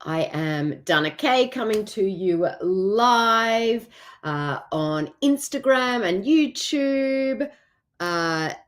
I am Donna Kay coming to you live on Instagram and YouTube.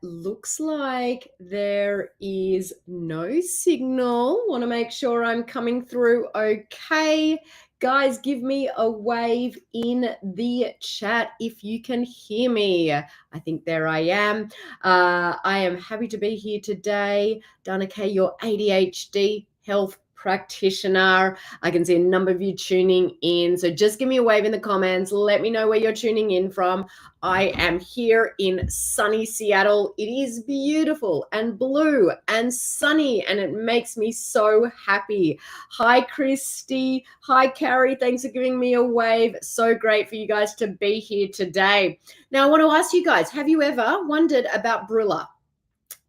Looks like there is no signal. Want to make sure I'm coming through okay. Guys, give me a wave in the chat if you can hear me. I think there I am. I am happy to be here today. Donna Kay, your ADHD health practitioner. I can see a number of you tuning in. So just give me a wave in the comments. Let me know where you're tuning in from. I am here in sunny Seattle. It is beautiful and blue and sunny, and it makes me so happy. Hi, Christy. Hi, Carrie. Thanks for giving me a wave. So great for you guys to be here today. Now, I want to ask you guys, have you ever wondered about Brillia?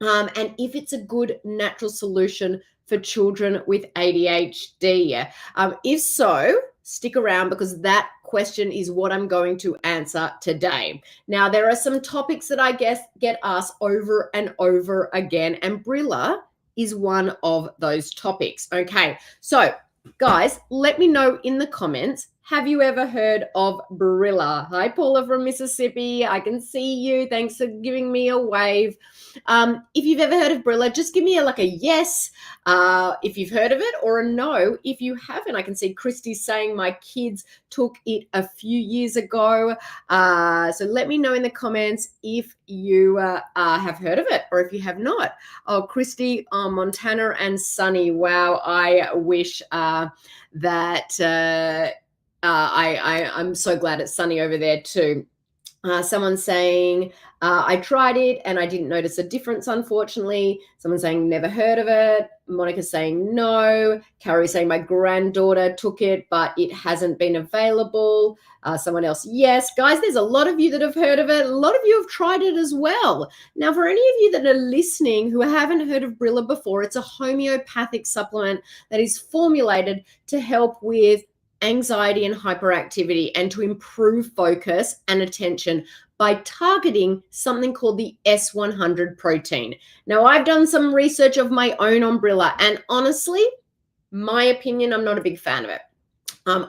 And if it's a good natural solution for children with ADHD. If so, stick around because that question is what I'm going to answer today. Now, there are some topics that I guess get asked over and over again, and Brillia is one of those topics. Okay, so guys, let me know in the comments, have you ever heard of Brillia? Hi, Paula from Mississippi. I can see you. Thanks for giving me a wave. If you've ever heard of Brillia, just give me a yes if you've heard of it, or a no if you haven't. I can see Christy saying my kids took it a few years ago. So let me know in the comments if you have heard of it or if you have not. Oh, Christy, Montana and sunny. Wow, I wish that I'm so glad it's sunny over there too. Someone saying, I tried it and I didn't notice a difference, unfortunately. Someone saying, never heard of it. Monica saying no. Carrie saying, my granddaughter took it, but it hasn't been available. Someone else, yes. Guys, there's a lot of you that have heard of it. A lot of you have tried it as well. Now, for any of you that are listening who haven't heard of Brillia before, it's a homeopathic supplement that is formulated to help with anxiety and hyperactivity and to improve focus and attention by targeting something called the S100 protein. Now, I've done some research of my own on Brillia, and honestly, my opinion, I'm not a big fan of it.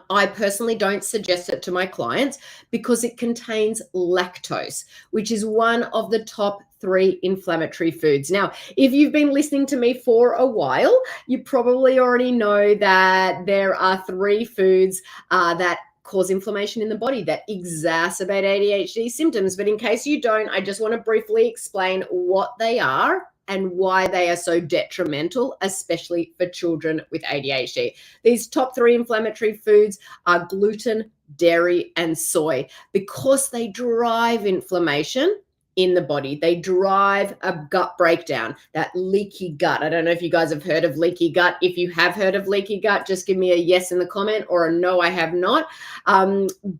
I personally don't suggest it to my clients because it contains lactose, which is one of the top 3 inflammatory foods. Now, if you've been listening to me for a while, you probably already know that there are 3 foods that cause inflammation in the body that exacerbate ADHD symptoms. But in case you don't, I just want to briefly explain what they are and why they are so detrimental, especially for children with ADHD. These top 3 inflammatory foods are gluten, dairy, and soy. Because they drive inflammation in the body, they drive a gut breakdown, that leaky gut. I don't know if you guys have heard of leaky gut. If you have heard of leaky gut, just give me a yes in the comment or a no, I have not.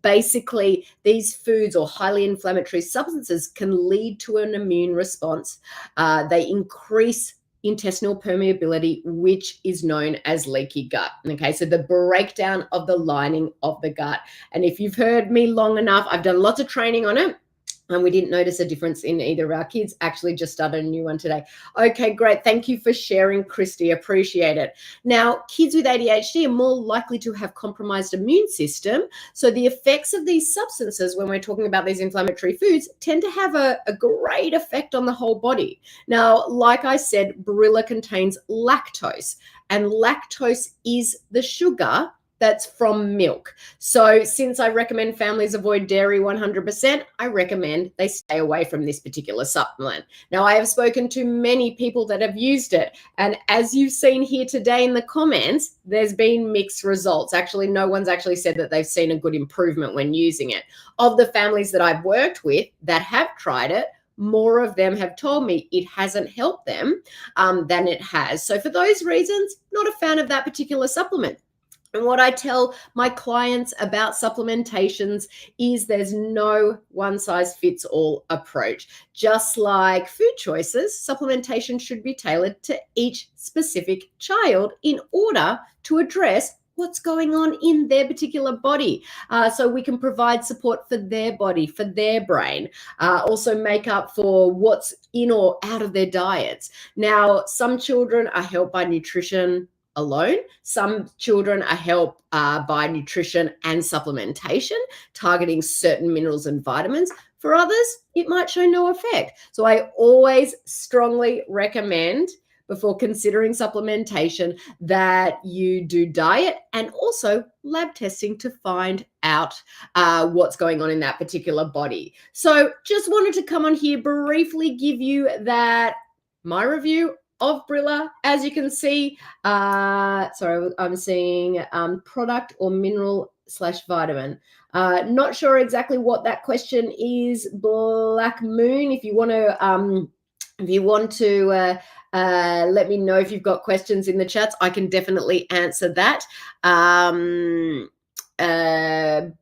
Basically, these foods or highly inflammatory substances can lead to an immune response. They increase intestinal permeability, which is known as leaky gut. Okay, so the breakdown of the lining of the gut. And if you've heard me long enough, I've done lots of training on it. And we didn't notice a difference in either of our kids. Actually, just started a new one today. Okay, great. Thank you for sharing, Christy. Appreciate it. Now, kids with ADHD are more likely to have compromised immune system. So the effects of these substances, when we're talking about these inflammatory foods, tend to have a great effect on the whole body. Now, like I said, Brillia contains lactose, and lactose is the sugar that's from milk. So since I recommend families avoid dairy 100%, I recommend they stay away from this particular supplement. Now, I have spoken to many people that have used it, and as you've seen here today in the comments, there's been mixed results. Actually, no one's actually said that they've seen a good improvement when using it. Of the families that I've worked with that have tried it, more of them have told me it hasn't helped them than it has. So for those reasons, not a fan of that particular supplement. And what I tell my clients about supplementations is there's no one-size-fits-all approach. Just like food choices, supplementation should be tailored to each specific child in order to address what's going on in their particular body. So we can provide support for their body, for their brain, also make up for what's in or out of their diets. Now, some children are helped by nutrition, alone. Some children are helped by nutrition and supplementation, targeting certain minerals and vitamins. For others, it might show no effect. So I always strongly recommend, before considering supplementation, that you do diet and also lab testing to find out what's going on in that particular body. So just wanted to come on here, briefly give you my review of Brillia. As you can see, sorry, I'm seeing product or mineral / vitamin. Not sure exactly what that question is, Black Moon. If you want to let me know if you've got questions in the chats, I can definitely answer that.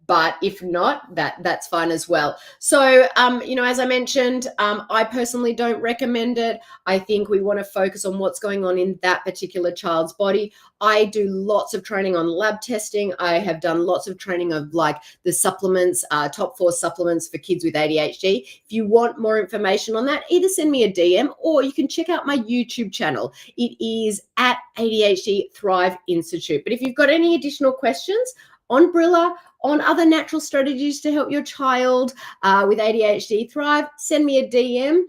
But if not, that's fine as well. So, as I mentioned, I personally don't recommend it. I think we want to focus on what's going on in that particular child's body. I do lots of training on lab testing. I have done lots of training of like the supplements, top 4 supplements for kids with ADHD. If you want more information on that, either send me a DM or you can check out my YouTube channel. It is at ADHD Thrive Institute. But if you've got any additional questions on Brillia, on other natural strategies to help your child with ADHD thrive, send me a DM.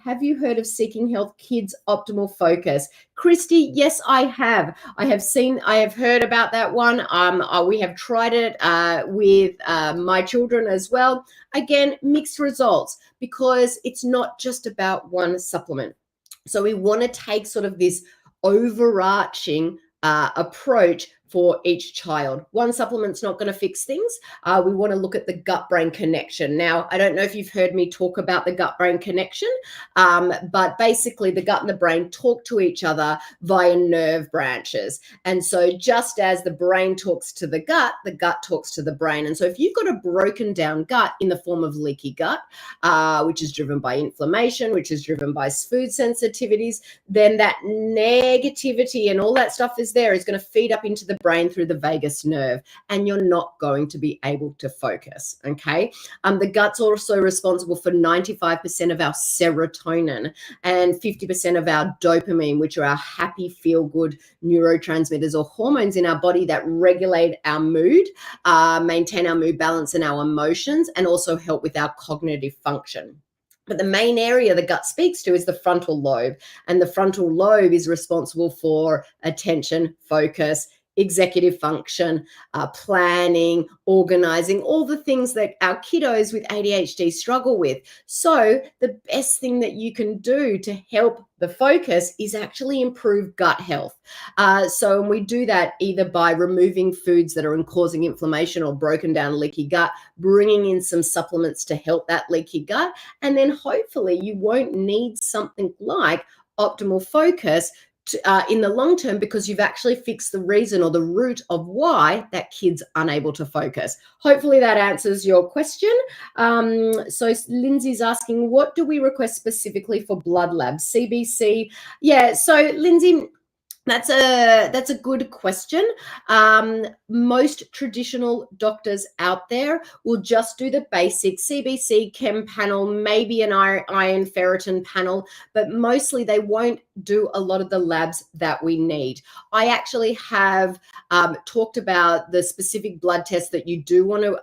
Have you heard of Seeking Health Kids Optimal Focus? Christy, yes, I have. I have heard about that one. We have tried it with my children as well. Again, mixed results, because it's not just about one supplement. So we want to take sort of this overarching approach for each child. One supplement's not going to fix things. We want to look at the gut-brain connection. Now, I don't know if you've heard me talk about the gut-brain connection, but basically the gut and the brain talk to each other via nerve branches. And so just as the brain talks to the gut talks to the brain. And so if you've got a broken down gut in the form of leaky gut, which is driven by inflammation, which is driven by food sensitivities, then that negativity and all that stuff is going to feed up into the brain through the vagus nerve, and you're not going to be able to focus. Okay. The gut's also responsible for 95% of our serotonin and 50% of our dopamine, which are our happy, feel good neurotransmitters or hormones in our body that regulate our mood, maintain our mood balance and our emotions, and also help with our cognitive function. But the main area the gut speaks to is the frontal lobe. And the frontal lobe is responsible for attention, focus, executive function, planning, organizing, all the things that our kiddos with ADHD struggle with. So the best thing that you can do to help the focus is actually improve gut health. So we do that either by removing foods that are causing inflammation or broken down leaky gut, bringing in some supplements to help that leaky gut, and then hopefully you won't need something like optimal focus in the long term, because you've actually fixed the reason or the root of why that kid's unable to focus. Hopefully that answers your question. So Lindsay's asking, what do we request specifically for blood labs? CBC? Yeah, so Lindsay, that's a good question. Most traditional doctors out there will just do the basic CBC, chem panel, maybe an iron ferritin panel, but mostly they won't do a lot of the labs that we need. I actually have talked about the specific blood tests that you do want to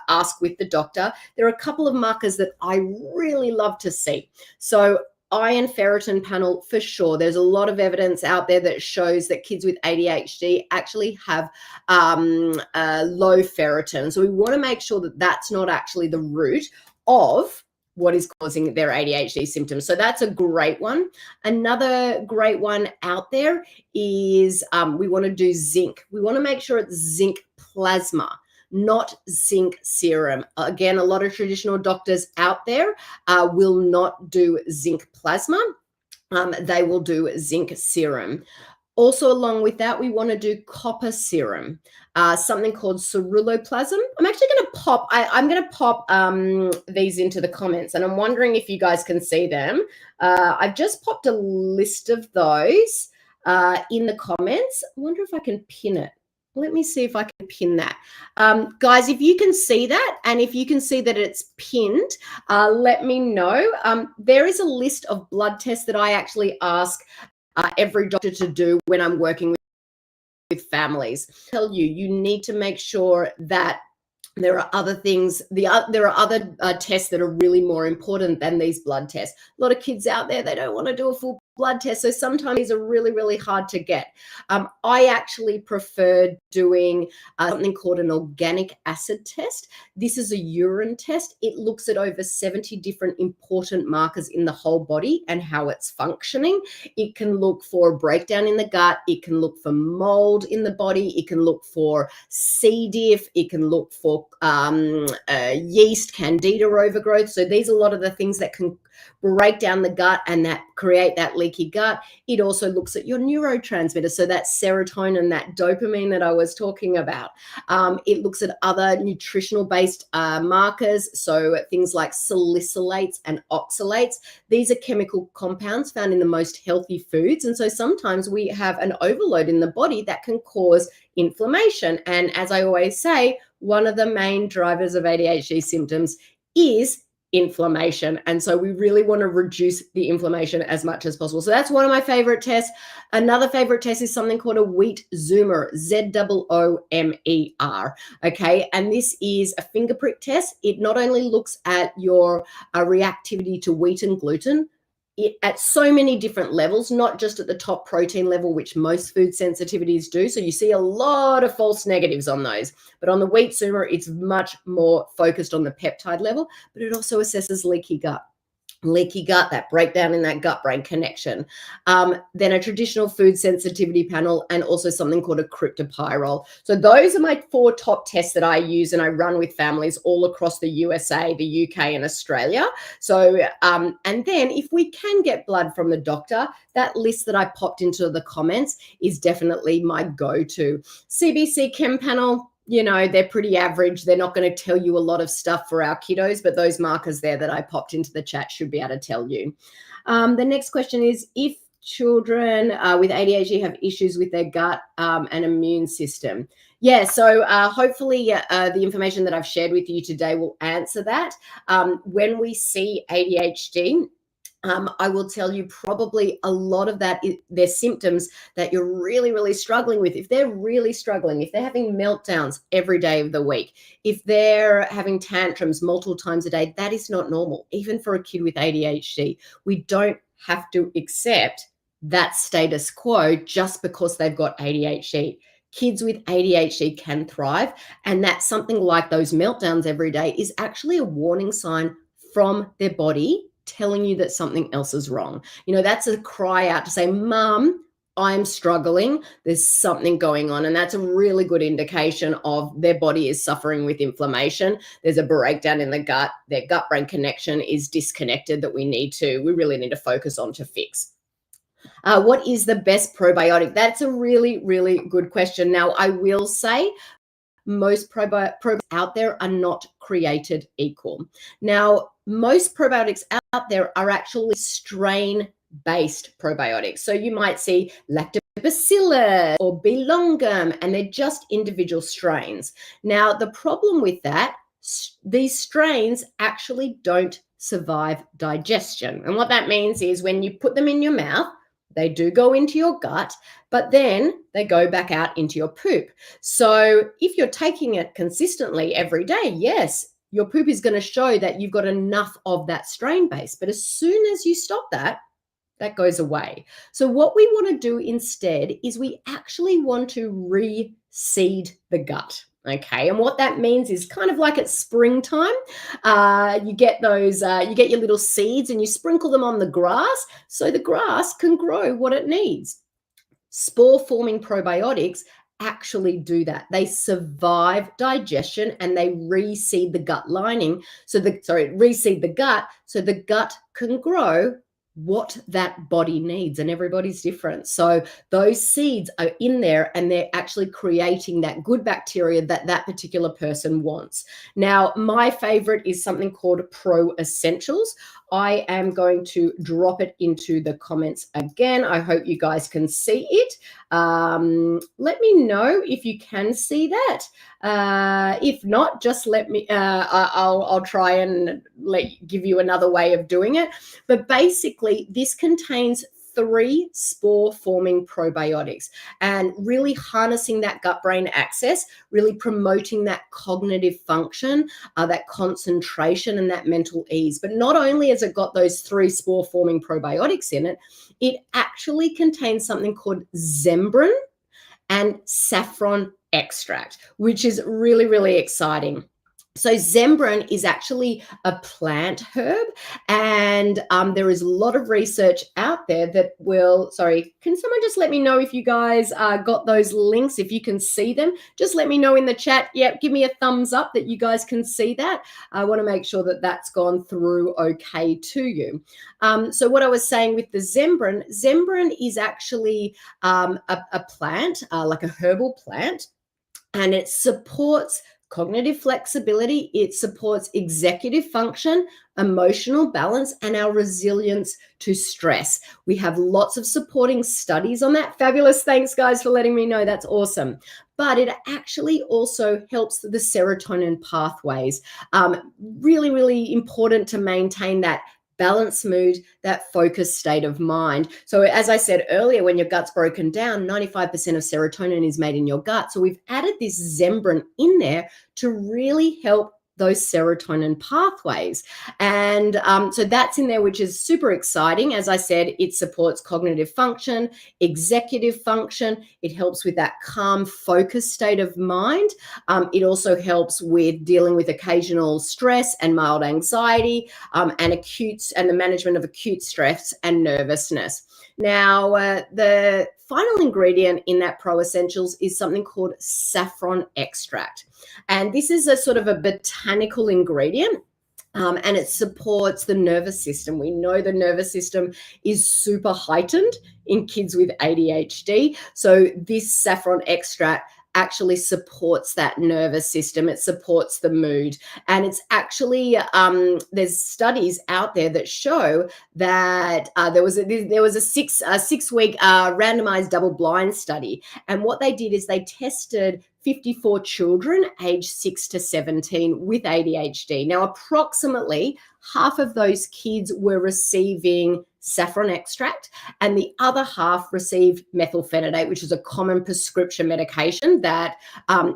ask with the doctor. There are a couple of markers that I really love to see. So iron ferritin panel, for sure. There's a lot of evidence out there that shows that kids with ADHD actually have low ferritin. So we want to make sure that that's not actually the root of what is causing their ADHD symptoms. So that's a great one. Another great one out there is we want to do zinc. We want to make sure it's zinc plasma, not zinc serum. Again, a lot of traditional doctors out there will not do zinc plasma. They will do zinc serum. Also, along with that, we want to do copper serum, something called ceruloplasm. I'm actually going to pop, I'm going to pop these into the comments, and I'm wondering if you guys can see them. I've just popped a list of those in the comments. I wonder if I can pin it. Let me see if I can pin that. Guys, if you can see that, and if you can see that it's pinned, let me know. There is a list of blood tests that I actually ask every doctor to do when I'm working with families. Tell you, you need to make sure that there are other things, there are other tests that are really more important than these blood tests. A lot of kids out there, they don't want to do a full blood test, so sometimes these are really, really hard to get. I actually prefer doing something called an organic acid test. This is a urine test. It looks at over 70 different important markers in the whole body and how it's functioning. It can look for a breakdown in the gut. It can look for mold in the body. It can look for C. diff. It can look for yeast, candida overgrowth. So these are a lot of the things that can break down the gut and that create that leaky gut. It also looks at your neurotransmitters, so that serotonin, that dopamine that I was talking about. It looks at other nutritional based markers, so things like salicylates and oxalates. These are chemical compounds found in the most healthy foods, and so sometimes we have an overload in the body that can cause inflammation. And as I always say, one of the main drivers of ADHD symptoms is inflammation. And so we really want to reduce the inflammation as much as possible. So that's one of my favorite tests. Another favorite test is something called a wheat zoomer, ZOOMER. Okay. And this is a finger prick test. It not only looks at your reactivity to wheat and gluten, at so many different levels, not just at the top protein level, which most food sensitivities do. So you see a lot of false negatives on those. But on the wheat zoomer, it's much more focused on the peptide level, but it also assesses leaky gut, that breakdown in that gut-brain connection. Then a traditional food sensitivity panel, and also something called a cryptopyrrole. So those are my 4 top tests that I use and I run with families all across the USA, the UK, and Australia. So, and then if we can get blood from the doctor, that list that I popped into the comments is definitely my go-to. CBC Chem Panel, you know, they're pretty average. They're not going to tell you a lot of stuff for our kiddos, but those markers there that I popped into the chat should be able to tell you. The next question is, if children with ADHD have issues with their gut and immune system? Yeah, so hopefully the information that I've shared with you today will answer that. When we see ADHD, I will tell you probably a lot of that their symptoms that you're really, really struggling with. If they're really struggling, if they're having meltdowns every day of the week, if they're having tantrums multiple times a day, that is not normal. Even for a kid with ADHD, we don't have to accept that status quo just because they've got ADHD. Kids with ADHD can thrive, and that's something like those meltdowns every day is actually a warning sign from their body telling you that something else is wrong. You know, that's a cry out to say, Mom, I'm struggling. There's something going on. And that's a really good indication of their body is suffering with inflammation. There's a breakdown in the gut. Their gut-brain connection is disconnected that we really need to focus on to fix. What is the best probiotic? That's a really, really good question. Now, I will say, most probiotics out there are not created equal. Now, most probiotics out there are actually strain-based probiotics. So you might see lactobacillus or B. longum, and they're just individual strains. Now, the problem with that, these strains actually don't survive digestion. And what that means is when you put them in your mouth, they do go into your gut, but then they go back out into your poop. So if you're taking it consistently every day, yes, your poop is going to show that you've got enough of that strain base. But as soon as you stop that, that goes away. So what we want to do instead is we actually want to reseed the gut. Okay, and what that means is kind of like it's springtime. You get your little seeds and you sprinkle them on the grass so the grass can grow what it needs. Spore-forming probiotics actually do that. They survive digestion and they reseed the gut lining. Reseed the gut so the gut can grow what that body needs, and everybody's different. So those seeds are in there and they're actually creating that good bacteria that that particular person wants. Now, my favorite is something called Pro Essentials. I am going to drop it into the comments again. I hope you guys can see it. Let me know if you can see that. If not, just let me, I'll try and give you another way of doing it. But basically, this contains 3 spore-forming probiotics, and really harnessing that gut-brain axis, really promoting that cognitive function, that concentration and that mental ease. But not only has it got those 3 spore-forming probiotics in it, it actually contains something called Zembrin and saffron extract, which is really, really exciting. So Zembrin is actually a plant herb, and there is a lot of research out there that will, sorry, can someone just let me know if you guys got those links, if you can see them? Just let me know in the chat. Yep, give me a thumbs up that you guys can see that. I want to make sure that that's gone through okay to you. So what I was saying with the Zembrin is actually a plant, like a herbal plant, and it supports cognitive flexibility, it supports executive function, emotional balance, and our resilience to stress. We have lots of supporting studies on that. Fabulous. Thanks, guys, for letting me know. That's awesome. But it actually also helps the serotonin pathways. Really, really important to maintain that balanced mood, that focused state of mind. So as I said earlier, when your gut's broken down, 95% of serotonin is made in your gut. So we've added this Zembrin in there to really help those serotonin pathways. And so that's in there, which is super exciting. As I said, it supports cognitive function, executive function. It helps with that calm, focused state of mind. It also helps with dealing with occasional stress and mild anxiety, and the management of acute stress and nervousness. Now, the final ingredient in that Pro Essentials is something called saffron extract. And this is a sort of a botanical ingredient. And it supports the nervous system. We know the nervous system is super heightened in kids with ADHD. So this saffron extract actually supports that nervous system. It supports the mood. And it's actually, there's studies out there that show that there was a six-week randomized double-blind study. And what they did is they tested 54 children aged 6 to 17 with ADHD. Now, approximately half of those kids were receiving saffron extract, and the other half received methylphenidate, which is a common prescription medication that,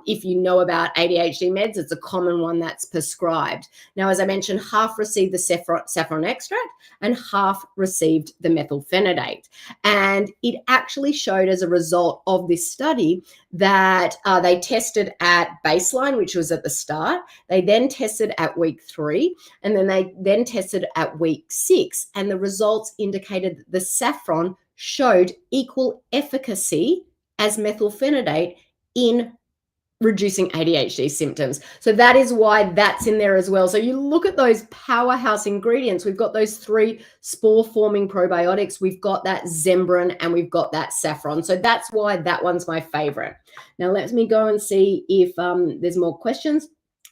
if you know about ADHD meds, it's a common one that's prescribed. Now, as I mentioned, half received the saffron extract and half received the methylphenidate. And it actually showed, as a result of this study, that they tested at baseline, which was at the start. They then tested at week 3, and then they then tested at week 6. And the results indicated that the saffron showed equal efficacy as methylphenidate in reducing ADHD symptoms. So that is why that's in there as well. So you look at those powerhouse ingredients. We've got those 3 spore-forming probiotics. We've got that Zembrin, and we've got that saffron. So that's why that one's my favorite. Now let me go and see if there's more questions.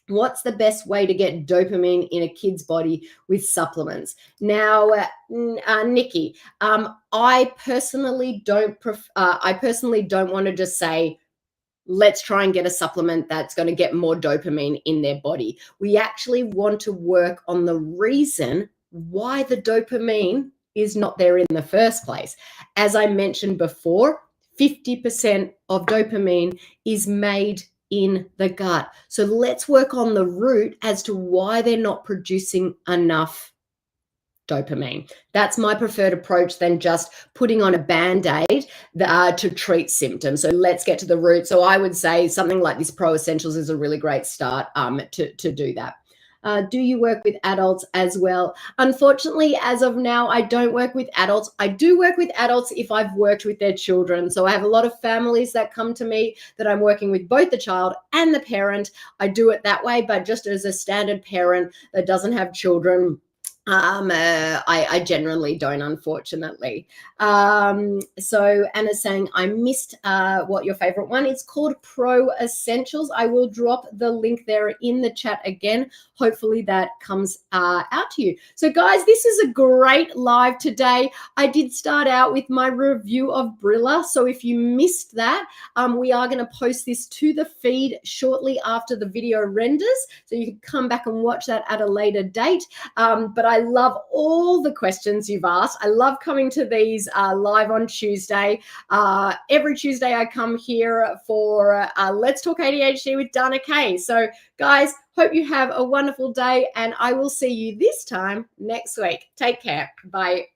What's the best way to get dopamine in a kid's body with supplements? Now, Nikki, I personally don't want to just say, let's try and get a supplement that's going to get more dopamine in their body. We actually want to work on the reason why the dopamine is not there in the first place. As I mentioned before, 50% of dopamine is made in the gut. So let's work on the root as to why they're not producing enough dopamine. That's my preferred approach than just putting on a Band-Aid to treat symptoms. So let's get to the root. So I would say something like this Pro Essentials is a really great start to do that. Do you work with adults as well? Unfortunately, as of now, I don't work with adults. I do work with adults if I've worked with their children. So I have a lot of families that come to me that I'm working with both the child and the parent. I do it that way, but just as a standard parent that doesn't have children, I generally don't, unfortunately. So Anna's saying, I missed what your favorite one. It's called Pro Essentials. I will drop the link there in the chat again. Hopefully that comes out to you. So guys, this is a great live today. I did start out with my review of Brillia. So if you missed that, we are going to post this to the feed shortly after the video renders. So you can come back and watch that at a later date. But I love all the questions you've asked. I love coming to these live on Tuesday. Every Tuesday I come here for Let's Talk ADHD with Dana Kay. So guys, hope you have a wonderful day, and I will see you this time next week. Take care. Bye.